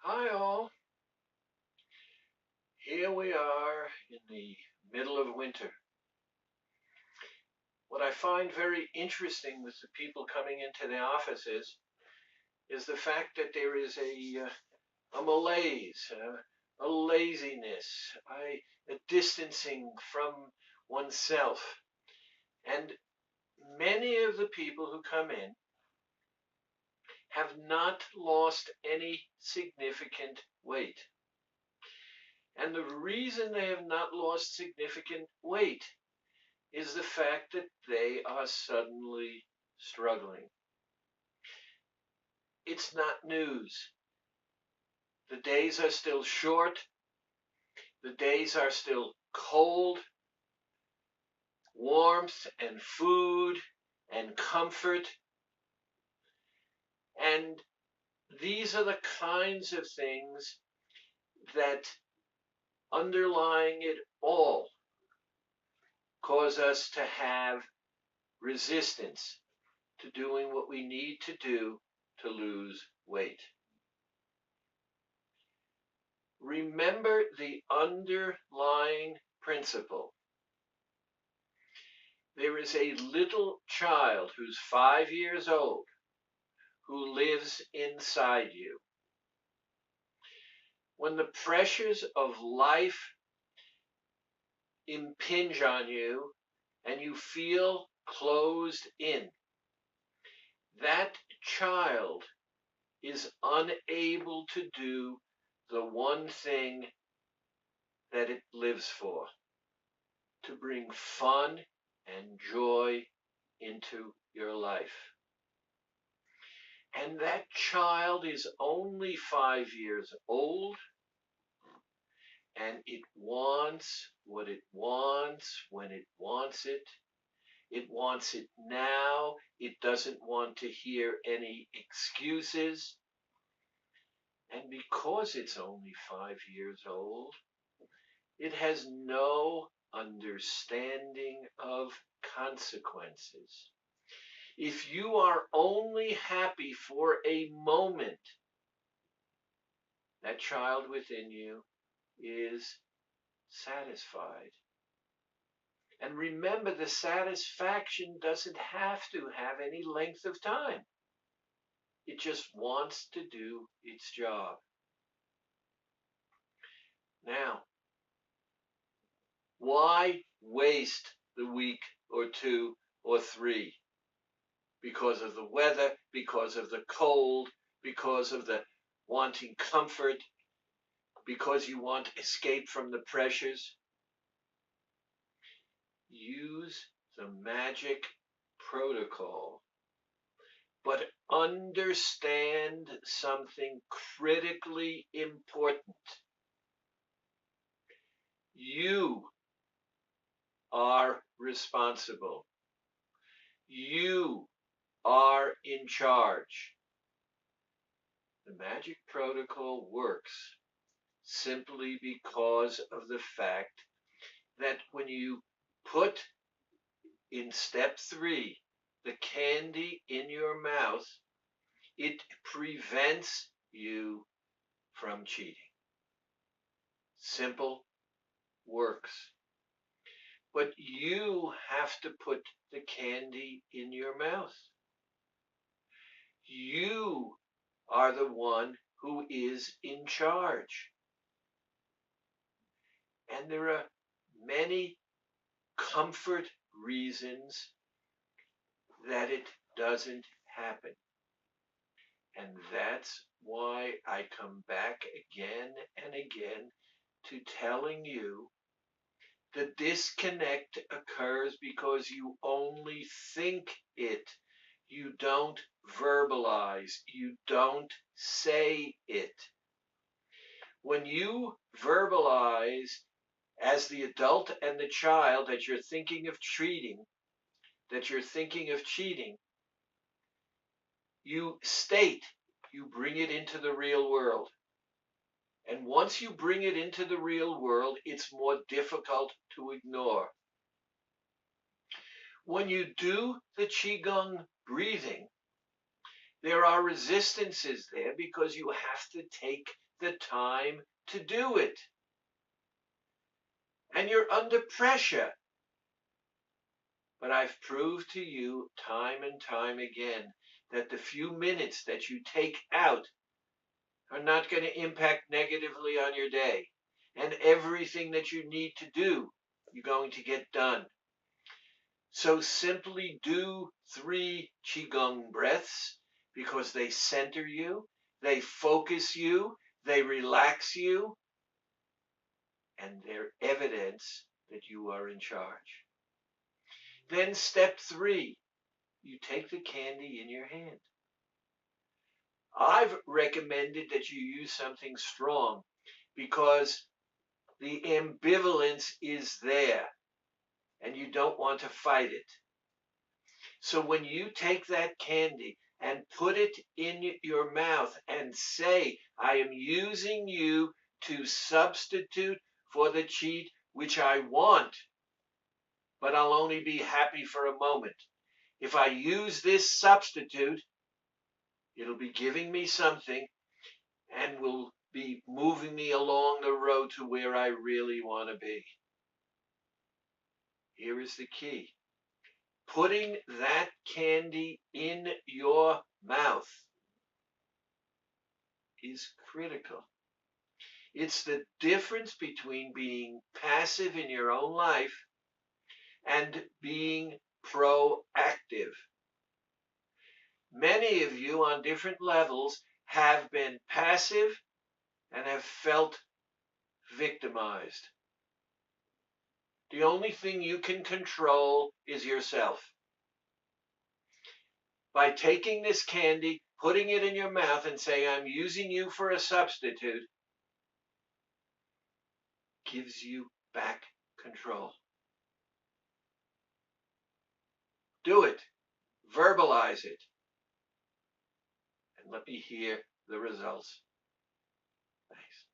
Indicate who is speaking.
Speaker 1: Hi, all. Here we are in the middle of winter. What I find very interesting with the people coming into the offices is the fact that there is a malaise, a laziness, a distancing from oneself. And many of the people who come in have not lost any significant weight. And the reason they have not lost significant weight is the fact that they are suddenly struggling. It's not news. The days are still short. The days are still cold. Warmth and food and comfort. And these are the kinds of things that underlying it all cause us to have resistance to doing what we need to do to lose weight. Remember the underlying principle. There is a little child who's 5 years old who lives inside you. When the pressures of life impinge on you and you feel closed in, that child is unable to do the one thing that it lives for, to bring fun and joy into your life. And that child is only 5 years old, and it wants what it wants when it wants it. It wants it now. It doesn't want to hear any excuses. And because it's only 5 years old, it has no understanding of consequences. If you are only happy for a moment, that child within you is satisfied. And remember, the satisfaction doesn't have to have any length of time. It just wants to do its job. Now, why waste the week or two or three? Because of the weather, because of the cold, because of the wanting comfort, because you want escape from the pressures. Use the magic protocol, but understand something critically important. You are responsible. You are in charge. The magic protocol works simply because of the fact that when you put in step 3 the candy in your mouth, it prevents you from cheating. Simple, works. But you have to put the candy in your mouth. You are the one who is in charge. And there are many comfort reasons that it doesn't happen. And that's why I come back again and again to telling you the disconnect occurs because you only think it. You don't verbalize. You don't say it. When you verbalize as the adult and the child that you're thinking of cheating, you state, you bring it into the real world. And once you bring it into the real world, it's more difficult to ignore. When you do the Qigong breathing, There are resistances there because you have to take the time to do it. And you're under pressure. But I've proved to you time and time again that the few minutes that you take out are not going to impact negatively on your day. And everything that you need to do, you're going to get done. So simply do 3 Qigong breaths because they center you, they focus you, they relax you, and they're evidence that you are in charge. Then step 3, you take the candy in your hand. I've recommended that you use something strong because the ambivalence is there and you don't want to fight it. So when you take that candy and put it in your mouth and say, I am using you to substitute for the cheat which I want, but I'll only be happy for a moment. If I use this substitute, it'll be giving me something and will be moving me along the road to where I really want to be. Here is the key. Putting that candy in your mouth is critical. It's the difference between being passive in your own life and being proactive. Many of you on different levels have been passive and have felt victimized. The only thing you can control is yourself. By taking this candy, putting it in your mouth and saying, I'm using you for a substitute, gives you back control. Do it. Verbalize it. And let me hear the results. Thanks.